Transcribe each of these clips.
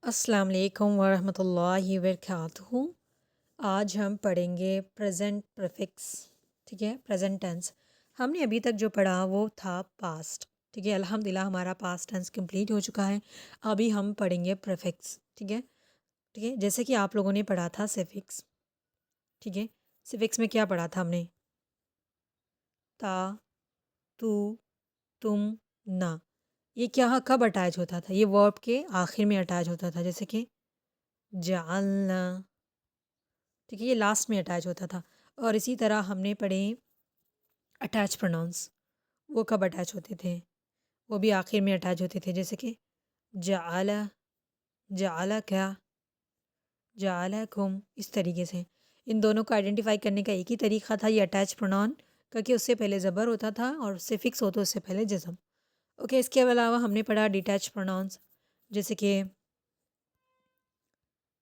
अस्सलाम वालेकुम वरहमतुल्लाहि वबरकातुहू। आज हम पढ़ेंगे प्रेजेंट प्रीफिक्स। ठीक है, प्रेजेंट टेंस। हमने अभी तक जो पढ़ा वो था पास्ट। ठीक है, अल्हम्दुलिल्लाह हमारा पास्ट टेंस कंप्लीट हो चुका है। अभी हम पढ़ेंगे प्रीफिक्स। ठीक है, ठीक है, जैसे कि आप लोगों ने पढ़ा था सिफिक्स। ठीक है, सिफिक्स में क्या पढ़ा था हमने? ता, तू, तुम, ना। ये क्या कब अटैच होता था? ये वर्ब के आखिर में अटैच होता था, जैसे कि जालना। ठीक है, ये लास्ट में अटैच होता था। और इसी तरह हमने पढ़े अटैच प्रोनाउंस। वो कब अटैच होते थे? वो भी आखिर में अटैच होते थे, जैसे कि जाला, जाला क्या, जाला कुम। इस तरीके से इन दोनों को आइडेंटिफाई करने का एक ही तरीका था, ये अटैच प्रोनाउन, क्योंकि उससे पहले ज़बर होता था और सिफिक्स हो तो उससे पहले जज़म। ओके, इसके अलावा हमने पढ़ा डिटैच प्रोनाउंस, जैसे कि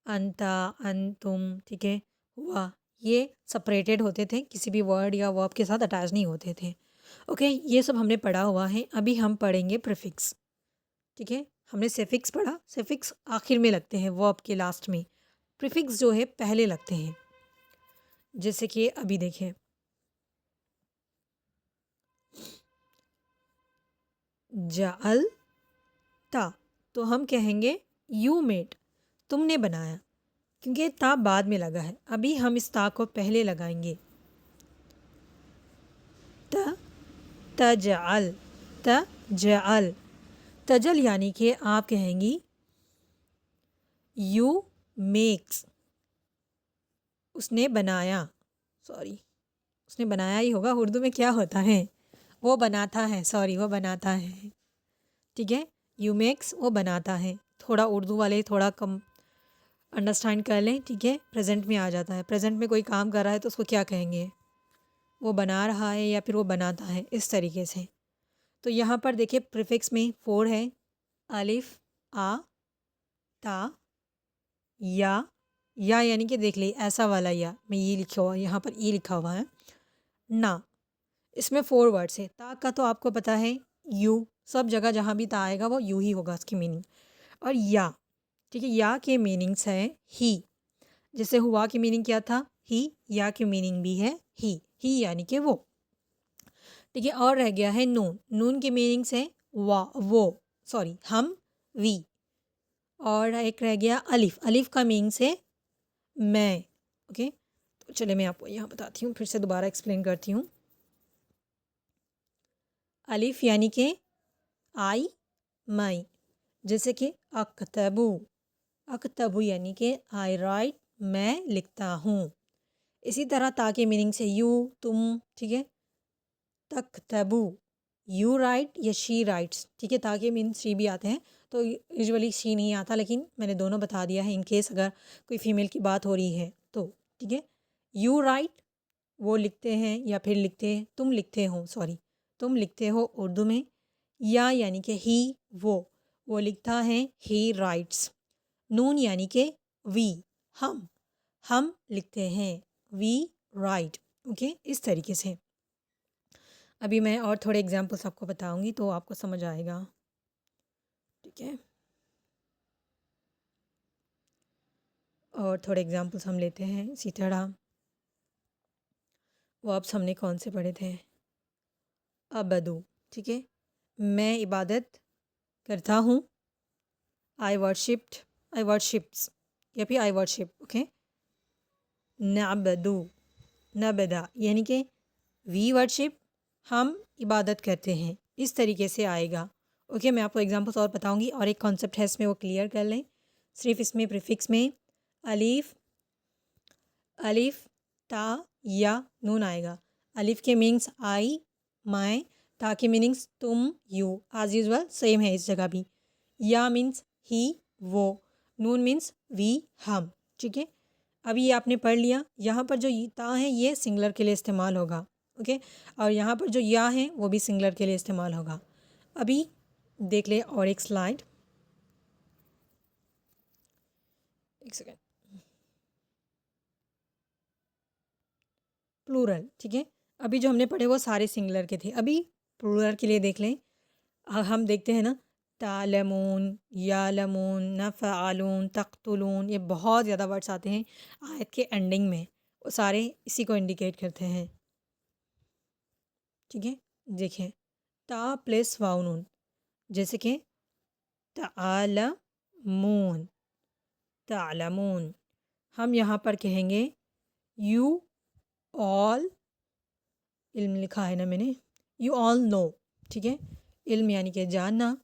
अंता, अंतुम। ठीक है, हुआ। ये सेपरेटेड होते थे, किसी भी वर्ड या वर्ब के साथ अटैच नहीं होते थे। ओके, ये सब हमने पढ़ा हुआ है। अभी हम पढ़ेंगे प्रीफिक्स। ठीक है, हमने सफिक्स पढ़ा। सफिक्स आखिर में लगते हैं, वर्ब के लास्ट में। प्रीफिक्स जो है पहले लगते हैं, जैसे कि अभी देखें, जाल ता, तो हम कहेंगे यू मेड, तुमने बनाया, क्योंकि ता बाद में लगा है। अभी हम इस ता को पहले लगाएंगे। त, तजअल, तजअल, तजल यानी कि आप कहेंगी यू मेक्स, उसने बनाया। सॉरी, उसने बनाया ही होगा, उर्दू में क्या होता है? वो बनाता है। सॉरी, वो बनाता है। ठीक है, यू मेक्स वो बनाता है। थोड़ा उर्दू वाले थोड़ा कम अंडरस्टैंड कर लें। ठीक है, प्रेजेंट में आ जाता है। प्रेजेंट में कोई काम कर रहा है तो उसको क्या कहेंगे? वो बना रहा है या फिर वो बनाता है, इस तरीके से। तो यहाँ पर देखिए प्रीफिक्स में 4 है। अलिफ, आ, ता, या यानी कि देख ले ऐसा वाला या, मैं ये लिखा हुआ, यहाँ पर ये लिखा हुआ है ना। इसमें 4 वर्ड्स है। ता का तो आपको पता है, यू। सब जगह जहाँ भी ता आएगा वो यू ही होगा उसकी मीनिंग। और या, ठीक है, या के मीनिंग्स है ही। जैसे हुआ की मीनिंग क्या था? ही। या की मीनिंग भी है ही यानी कि वो। ठीक है, और रह गया है नून। नून की मीनिंग्स है वा, वो, सॉरी, हम, वी। और एक रह गया अलिफ। अलिफ का मीनिंग्स है मैं। ओके, तो चलिए मैं आपको यहाँ बताती हूँ, फिर से दोबारा एक्सप्लेन करती हूँ। अलिफ यानी कि आई, माई, जैसे कि अकतबू। अकतबू यानी कि आई राइट, मैं लिखता हूँ। इसी तरह ता के मीनिंग से यू, तुम। ठीक है, तकतबू, यू राइट या शी राइट्स। ठीक है, ता के मीनिंग शी भी आते हैं, तो यूजुअली शी नहीं आता, लेकिन मैंने दोनों बता दिया है इन केस अगर कोई फीमेल की बात हो रही है तो। ठीक है, यू राइट, वो लिखते हैं या फिर लिखते हैं, तुम लिखते हो, सॉरी, तुम लिखते हो उर्दू में। या यानी कि ही, वो लिखता है, ही राइट्स। नून यानी कि वी, हम लिखते हैं, वी राइट। ओके, इस तरीके से। अभी मैं और थोड़े एग्जांपल्स आपको बताऊंगी तो आपको समझ आएगा। ठीक है, और थोड़े एग्जांपल्स हम लेते हैं इसी तरह। वो अब हमने कौन से पढ़े थे? अबदू। ठीक है, मैं इबादत करता हूँ। आई वर्शिप्ड, आई वर्शिप्स, या फिर आई वर्शिप। ओके, नअबदू, नबदा यानी कि वी वर्शिप, हम इबादत करते हैं, इस तरीके से आएगा। ओके, मैं आपको एग्जांपल्स और बताऊंगी, और एक कॉन्सेप्ट है इसमें, वो क्लियर कर लें। सिर्फ इसमें प्रीफिक्स में अलीफ, अलिफ, ता, या, नून आएगा। अलिफ के मीनिंग्स आई, माई। ता के मीनिंग्स तुम, यू, एज यूजल सेम है इस जगह भी। या मीन्स ही, वो। नून मीन्स वी, हम। ठीक है, अभी ये आपने पढ़ लिया। यहाँ पर जो ता है ये सिंगुलर के लिए इस्तेमाल होगा। ओके, और यहाँ पर जो या है वो भी सिंगुलर के लिए इस्तेमाल होगा। अभी देख ले और एक स्लाइड, एक सेकेंड। प्लूरल। ठीक है, अभी जो हमने पढ़े वो सारे सिंगुलर के थे। अभी प्लूरल के लिए देख लें। हम देखते हैं ना, तालमून, यालमून, नफ़अलून, तक़्तुलून, ये बहुत ज़्यादा वर्ड्स आते हैं आयत के एंडिंग में, वो सारे इसी को इंडिकेट करते हैं। ठीक है, देखें ता प्लस वाव नून, जैसे कि तालमून, तालमून। हम यहाँ पर कहेंगे यू ऑल, इल्म लिखा है ना मैंने, यू ऑल नो। ठीक है, इल्म यानी कि जानना,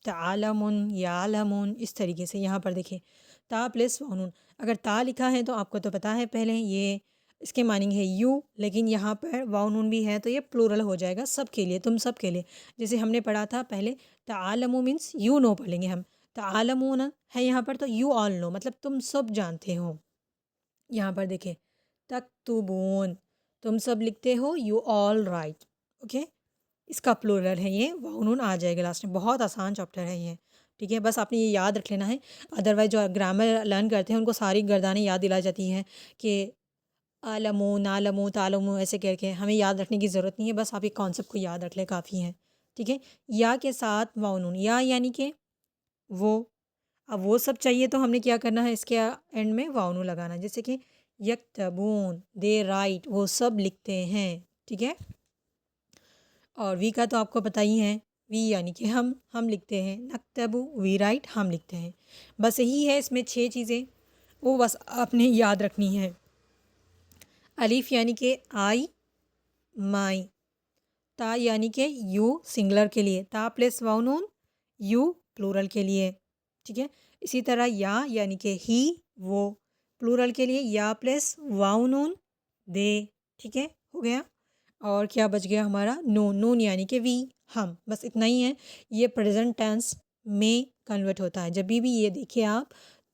तालमुन, यालमुन, इस तरीके से। यहाँ पर देखिए ता प्लस वाउन, अगर ता लिखा है तो आपको तो पता है पहले ये इसके मानिंग है यू, लेकिन यहाँ पर वाउन भी है तो ये प्लूरल हो जाएगा सब के लिए, तुम सब के लिए। जैसे हमने पढ़ा था पहले तालमु मीन्स यू नो पढ़ेंगे हम, तालमून है यहाँ पर तो यू ऑल नो मतलब तुम सब जानते हो। यहाँ पर देखें तक्तुबून, तुम सब लिखते हो, यू ऑल राइट। ओके, इसका प्लूरल है ये, वाउन आ जाएगा लास्ट में। बहुत आसान चैप्टर है ये। ठीक है, बस आपने ये याद रख लेना है। अदरवाइज जो ग्रामर लर्न करते हैं उनको सारी गर्दानें याद दिलाई जाती हैं कि आलमो नालमो तालमो ऐसे करके, हमें याद रखने की ज़रूरत नहीं है, बस आप एक कॉन्सेप्ट को याद रख ले काफ़ी है। ठीक है, या के साथ वाउन, या यानी कि वो, अब वो सब चाहिए तो हमने क्या करना है, इसके एंड में वाउन लगाना, जैसे कि यक्तबून, दे राइट, वो सब लिखते हैं। ठीक है, और वी का तो आपको पता ही है, वी यानी कि हम लिखते हैं, नक्तबु वी राइट, हम लिखते हैं। बस यही है इसमें 6 चीज़ें, वो बस आपने याद रखनी है। अलीफ यानी कि आई, माई। ता यानी कि यू सिंगुलर के लिए, ता प्लस वाउन, यू प्लूरल के लिए। ठीक है, इसी तरह या यानी कि ही, वो प्लूरल के लिए, या प्लस वाउन, दे। ठीक है, हो गया। और क्या बच गया हमारा, नून, नून यानी कि वी, हम, बस इतना ही है। ये प्रेजेंट टेंस में कन्वर्ट होता है, जब भी ये देखिए आप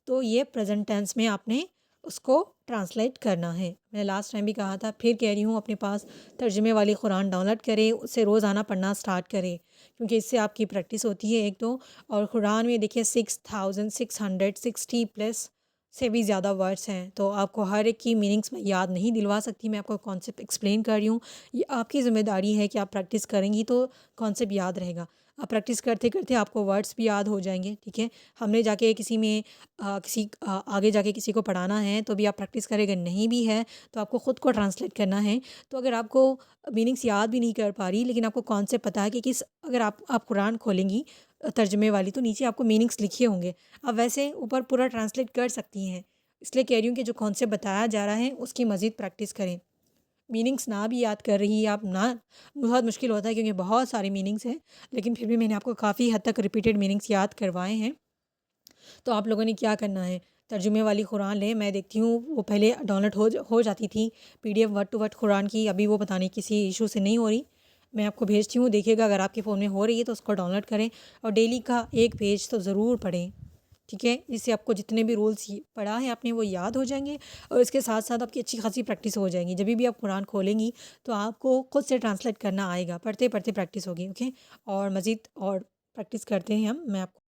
तो ये प्रेजेंट टेंस में आपने उसको ट्रांसलेट करना है। मैंने लास्ट टाइम भी कहा था, फिर कह रही हूँ, अपने पास तर्जुमे वाली कुरान डाउनलोड करें, उससे रोज़ाना पढ़ना स्टार्ट करें, क्योंकि इससे आपकी प्रैक्टिस होती है एक तो। और कुरान में देखिए 6660 प्लस से भी ज़्यादा वर्ड्स हैं, तो आपको हर एक की मीनिंग्स में याद नहीं दिलवा सकती, मैं आपको कॉन्सेप्ट एक्सप्लेन कर रही हूँ। ये आपकी ज़िम्मेदारी है कि आप प्रैक्टिस करेंगी तो कॉन्सेप्ट याद रहेगा। आप प्रैक्टिस करते करते आपको वर्ड्स भी याद हो जाएंगे। ठीक है, हमने जाके किसी में आगे जाके किसी को पढ़ाना है तो भी आप प्रैक्टिस करेंगे, नहीं भी है तो आपको ख़ुद को ट्रांसलेट करना है। तो अगर आपको मीनिंग्स याद भी नहीं कर पा रही, लेकिन आपको कॉन्सेप्ट पता है कि किस, अगर आप कुरान खोलेंगी तर्जुमे वाली तो नीचे आपको मीनिंग्स लिखे होंगे, अब वैसे ऊपर पूरा ट्रांसलेट कर सकती हैं। इसलिए कह रही हूँ कि जो कॉन्सेप्ट बताया जा रहा है उसकी मज़ीद प्रैक्टिस करें। मीनिंग्स ना भी याद कर रही है आप ना, बहुत मुश्किल होता है क्योंकि बहुत सारे मीनिंग्स हैं, लेकिन फिर भी मैंने आपको काफ़ी हद तक रिपीटेड मीनिंग्स याद करवाए हैं। तो आप लोगों ने क्या करना है, तर्जुमे वाली कुरान लें। मैं देखती हूँ वो पहले डाउनलोड हो जाती थी PDF word to word Quran की, अभी वो पता नहीं किसी इशू से नहीं हो रही। मैं आपको भेजती हूँ, देखिएगा अगर आपके फ़ोन में हो रही है तो उसको डाउनलोड करें और डेली का एक पेज तो ज़रूर पढ़ें। ठीक है, इससे आपको जितने भी रूल्स पढ़ा है आपने वो याद हो जाएंगे, और इसके साथ साथ आपकी अच्छी खासी प्रैक्टिस हो जाएंगी। जब भी आप कुरान खोलेंगी तो आपको खुद से ट्रांसलेट करना आएगा, पढ़ते पढ़ते प्रैक्टिस होगी। ओके, और मज़ीद और प्रैक्टिस करते हैं हम, मैं आपको